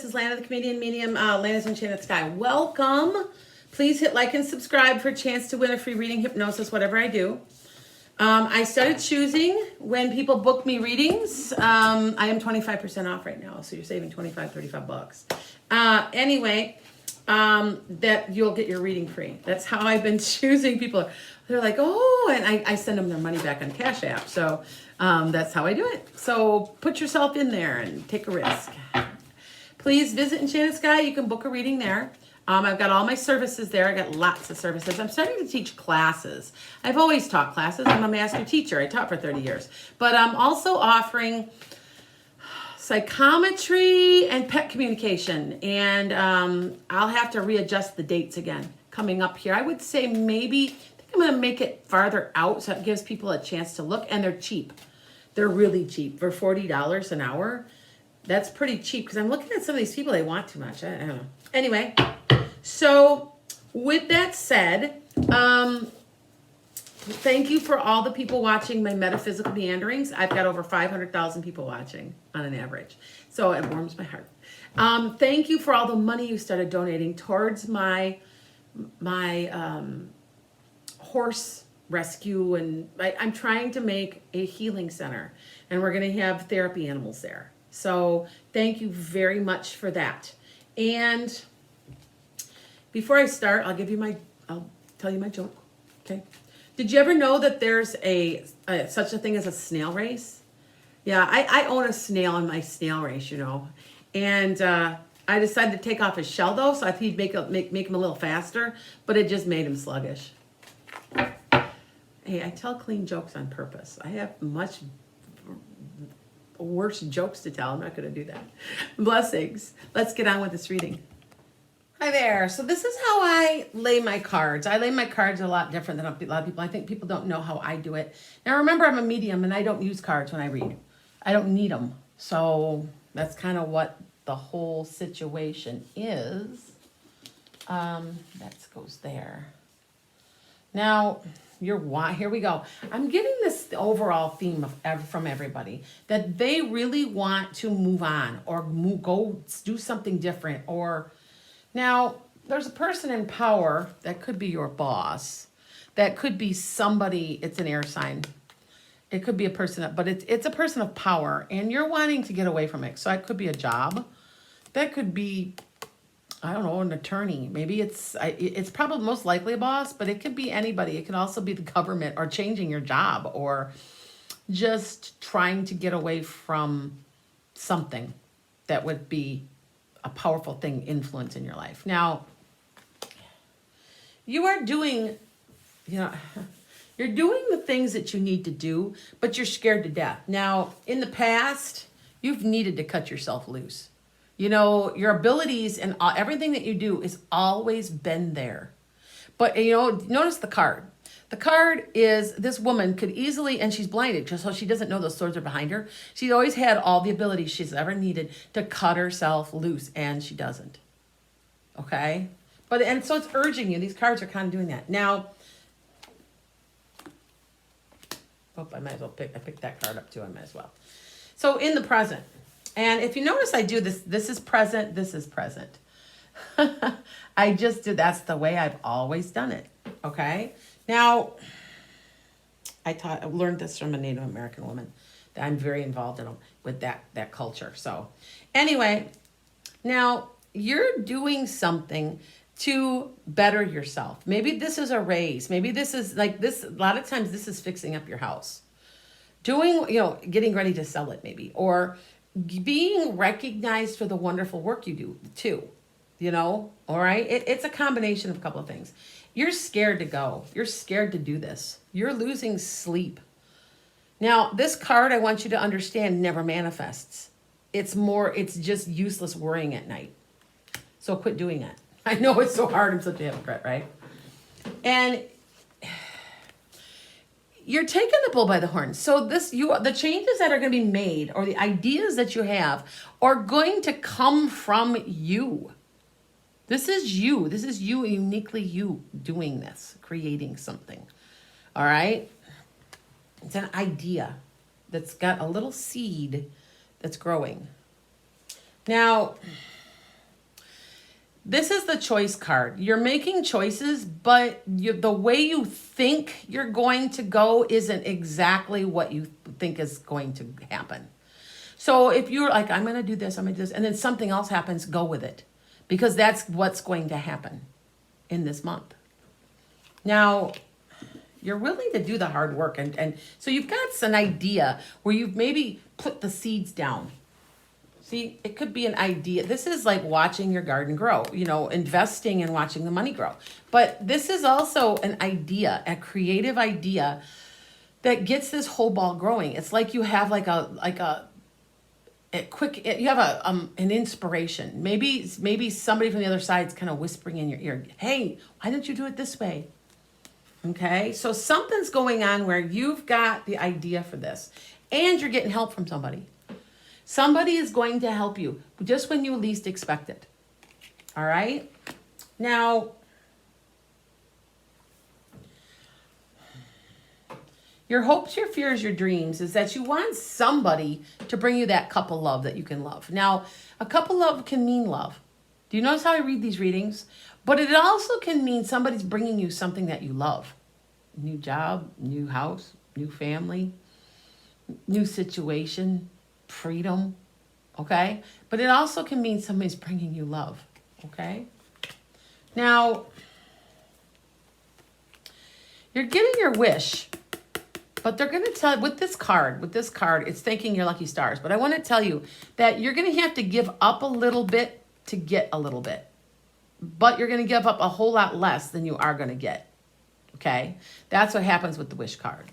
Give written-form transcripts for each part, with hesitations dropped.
This is Lana, the comedian medium. Lana's Enchanted Sky. Welcome. Please hit like and subscribe for a chance to win a free reading, hypnosis, whatever I do. I started choosing when people book me readings. I am 25% off right now, so you're saving 25, 35 bucks. Anyway, that you'll get your reading free. That's how I've been choosing people. They're like, oh, and I send them their money back on Cash App. So that's how I do it. So put yourself in there and take a risk. Please visit Enchanted Sky. You can book a reading there. I've got all my services there. I got lots of services. I'm starting to teach classes. I've always taught classes. I'm a master teacher. I taught for 30 years. But I'm also offering psychometry and pet communication. And I'll have to readjust the dates again coming up here. I would say maybe, I think I'm going to make it farther out so it gives people a chance to look. And they're cheap. They're really cheap. For $40 an hour, that's pretty cheap. Because I'm looking at some of these people, they want too much. I don't know. Anyway, so with that said, thank you for all the people watching my metaphysical meanderings. I've got over 500,000 people watching on an average. So it warms my heart. Thank you for all the money you started donating towards my horse rescue. And I'm trying to make a healing center. And we're going to have therapy animals there. So thank you very much for that. And before I start, I'll tell you my joke. Okay. Did you ever know that there's such a thing as a snail race? Yeah, I own a snail in my snail race, you know. And I decided to take off his shell though, so I thought he'd make him a little faster, but it just made him sluggish. Hey, I tell clean jokes on purpose. I have much worse jokes to tell. I'm not going to do that. Blessings. Let's get on with this reading. Hi there. So this is how I lay my cards. I lay my cards a lot different than a lot of people. I think people don't know how I do it. Now remember, I'm a medium and I don't use cards when I read. I don't need them. So that's kind of what the whole situation is. That goes there. Now, here we go. I'm getting this overall theme from everybody that they really want to move on or go do something different. Or now there's a person in power that could be your boss, that could be somebody. It's an air sign. It could be a person, but it's a person of power, and you're wanting to get away from it. So it could be a job. That could be, I don't know, an attorney. Maybe it's probably most likely a boss, but it could be anybody. It could also be the government or changing your job or just trying to get away from something that would be a powerful thing, influence in your life. Now, you are doing, you're doing the things that you need to do, but you're scared to death. Now, in the past, you've needed to cut yourself loose. You know, your abilities and everything that you do has always been there. But, notice the card. The card is this woman could easily, and she's blinded, just so she doesn't know those swords are behind her. She's always had all the abilities she's ever needed to cut herself loose, and she doesn't. Okay? And so it's urging you. These cards are kind of doing that. Now, I might as well I picked that card up too. I might as well. So in the present. And if you notice, I do this is present, this is present. I just did, that's the way I've always done it. Okay. Now, I learned this from a Native American woman that I'm very involved with that culture. So anyway, now you're doing something to better yourself. Maybe this is a raise. Maybe this is like this. A lot of times this is fixing up your house, getting ready to sell it maybe, or being recognized for the wonderful work you do too, all right? It's a combination of a couple of things. You're scared to go. You're scared to do this. You're losing sleep. Now, this card, I want you to understand, never manifests. It's just useless worrying at night. So quit doing it. I know it's so hard. I'm such a hypocrite, right? And you're taking the bull by the horns. So the changes that are going to be made or the ideas that you have are going to come from you. This is you. This is you, uniquely you doing this, creating something. All right? It's an idea that's got a little seed that's growing. Now, This is the choice card. You're making choices, but the way you think you're going to go isn't exactly what you think is going to happen. So if you're like, I'm going to do this, I'm going to do this, and then something else happens, go with it. Because that's what's going to happen in this month. Now, you're willing to do the hard work. And so you've got an idea where you've maybe put the seeds down. See, it could be an idea. This is like watching your garden grow, investing and watching the money grow. But this is also an idea, a creative idea that gets this whole ball growing. It's like you have like a quick, you have an inspiration. Maybe somebody from the other side is kind of whispering in your ear, hey, why don't you do it this way? Okay, so something's going on where you've got the idea for this and you're getting help from somebody. Somebody is going to help you just when you least expect it. All right? Now, your hopes, your fears, your dreams is that you want somebody to bring you that cup of love that you can love. Now, a cup of love can mean love. Do you notice how I read these readings? But it also can mean somebody's bringing you something that you love. New job, new house, new family, new situation, freedom, okay? But it also can mean somebody's bringing you love, okay? Now, you're getting your wish, but they're going to tell, with this card, it's thanking your lucky stars. But I want to tell you that you're going to have to give up a little bit to get a little bit. But you're going to give up a whole lot less than you are going to get, okay? That's what happens with the wish card.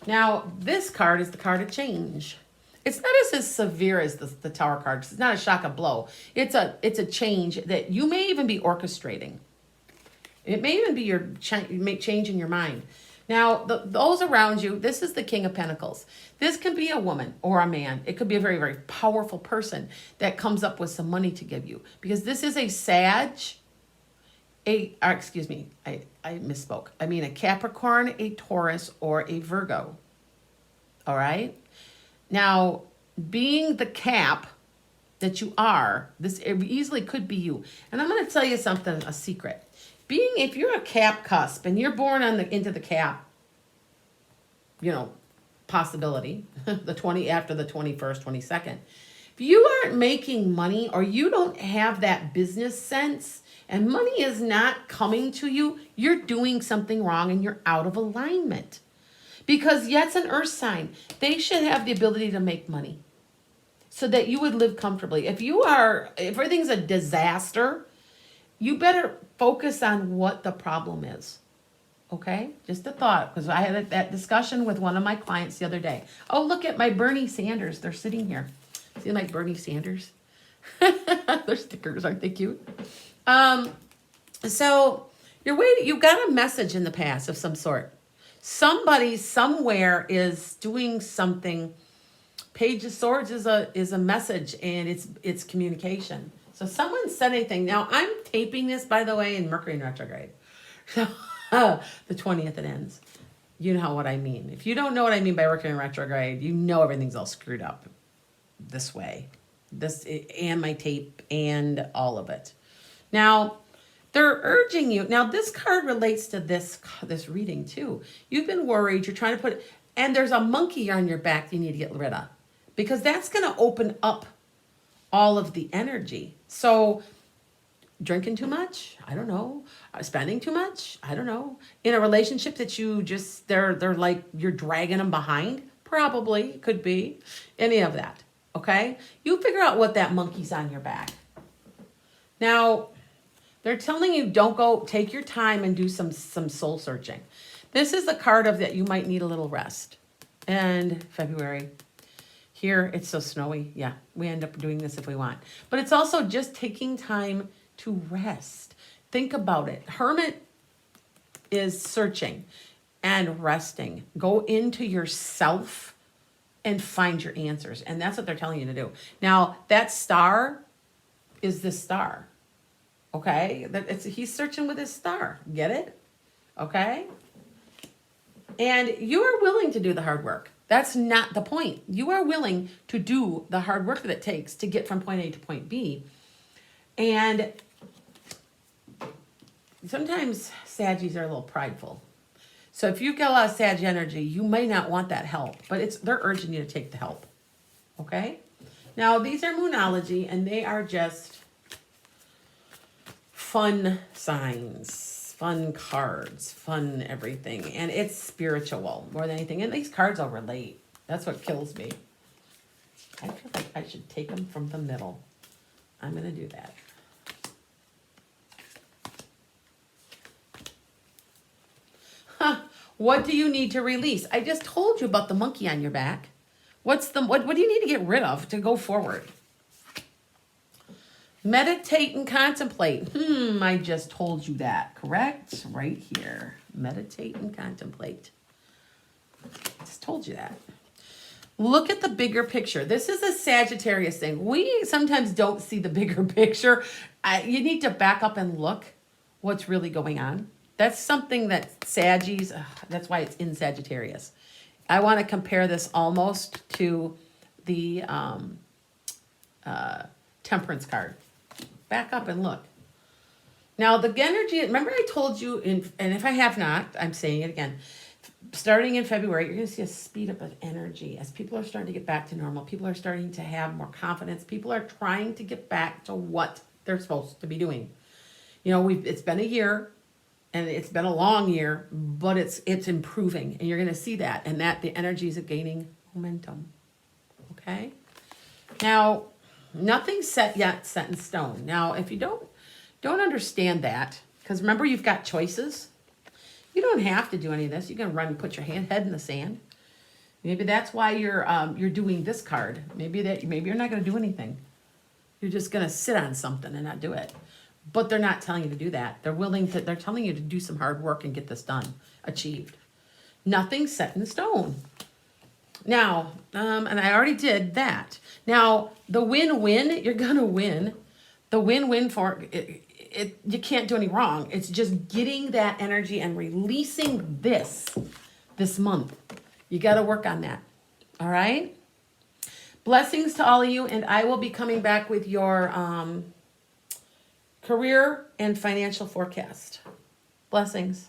Now, this card is the card of change. It's not as severe as the Tower card. It's not a shock of blow. It's a change that you may even be orchestrating. It may even be your change in your mind. Now, those around you, this is the King of Pentacles. This can be a woman or a man. It could be a very, very powerful person that comes up with some money to give you. Because this is a I misspoke. I mean a Capricorn, a Taurus, or a Virgo. All right? Now, being the Cap that you are, this easily could be you. And I'm going to tell you something, a secret. If you're a Cap cusp and you're born into the Cap, possibility, after the 21st, 22nd, if you aren't making money or you don't have that business sense and money is not coming to you, you're doing something wrong and you're out of alignment. Because it's an earth sign. They should have the ability to make money so that you would live comfortably. If everything's a disaster, you better focus on what the problem is. Okay? Just a thought, because I had that discussion with one of my clients the other day. Oh, look at my Bernie Sanders. They're sitting here. See my Bernie Sanders? Their stickers, aren't they cute? So you've got a message in the past of some sort. Somebody somewhere is doing something. Page of Swords is a message, and it's communication. So someone said anything. Now, I'm taping this, by the way, in Mercury in retrograde. So the 20th it ends. You know what I mean. If you don't know what I mean by Mercury in retrograde, you know everything's all screwed up this way. And my tape and all of it. Now, they're urging you. Now, this card relates to this reading, too. You've been worried. You're trying to and there's a monkey on your back you need to get rid of. Because that's going to open up all of the energy. So, drinking too much? I don't know. Spending too much? I don't know. In a relationship that you they're like, you're dragging them behind? Probably. Could be. Any of that. Okay? You figure out what that monkey's on your back. Now, they're telling you take your time and do some soul searching. This is the card of that you might need a little rest. And February. Here, it's so snowy. Yeah, we end up doing this if we want. But it's also just taking time to rest. Think about it. Hermit is searching and resting. Go into yourself and find your answers. And that's what they're telling you to do. Now, that star is this star. Okay? He's searching with his star. Get it? Okay? And you are willing to do the hard work. That's not the point. You are willing to do the hard work that it takes to get from point A to point B. And sometimes Saggies are a little prideful. So if you get a lot of Sag energy, you may not want that help, but they're urging you to take the help. Okay? Now, these are Moonology, and they are just fun signs, fun cards, fun everything. And it's spiritual more than anything. And these cards will relate. That's what kills me. I feel like I should take them from the middle. I'm going to do that. Huh. What do you need to release? I just told you about the monkey on your back. What do you need to get rid of to go forward? Meditate and contemplate. I just told you that, correct? Right here. Meditate and contemplate. Just told you that. Look at the bigger picture. This is a Sagittarius thing. We sometimes don't see the bigger picture. You need to back up and look what's really going on. That's something that Saggies, that's why it's in Sagittarius. I want to compare this almost to the Temperance card. Back up and look. Now, the energy, remember I told you, and if I have not, I'm saying it again, starting in February, you're going to see a speed up of energy as people are starting to get back to normal. People are starting to have more confidence. People are trying to get back to what they're supposed to be doing. You know, it's been a year, and it's been a long year, but it's improving, and you're going to see that, and that the energy is gaining momentum. Okay? Now, nothing's set in stone. Now, if you don't understand that, because remember you've got choices. You don't have to do any of this. You can run and put your head in the sand. Maybe that's why you're doing this card. Maybe you're not going to do anything. You're just going to sit on something and not do it. But they're not telling you to do that. They're telling you to do some hard work and get this done, achieved. Nothing's set in stone. Now, and I already did that. Now, the win-win, you're going to win. The win-win for it, you can't do any wrong. It's just getting that energy and releasing this month. You got to work on that. All right? Blessings to all of you, and I will be coming back with your career and financial forecast. Blessings.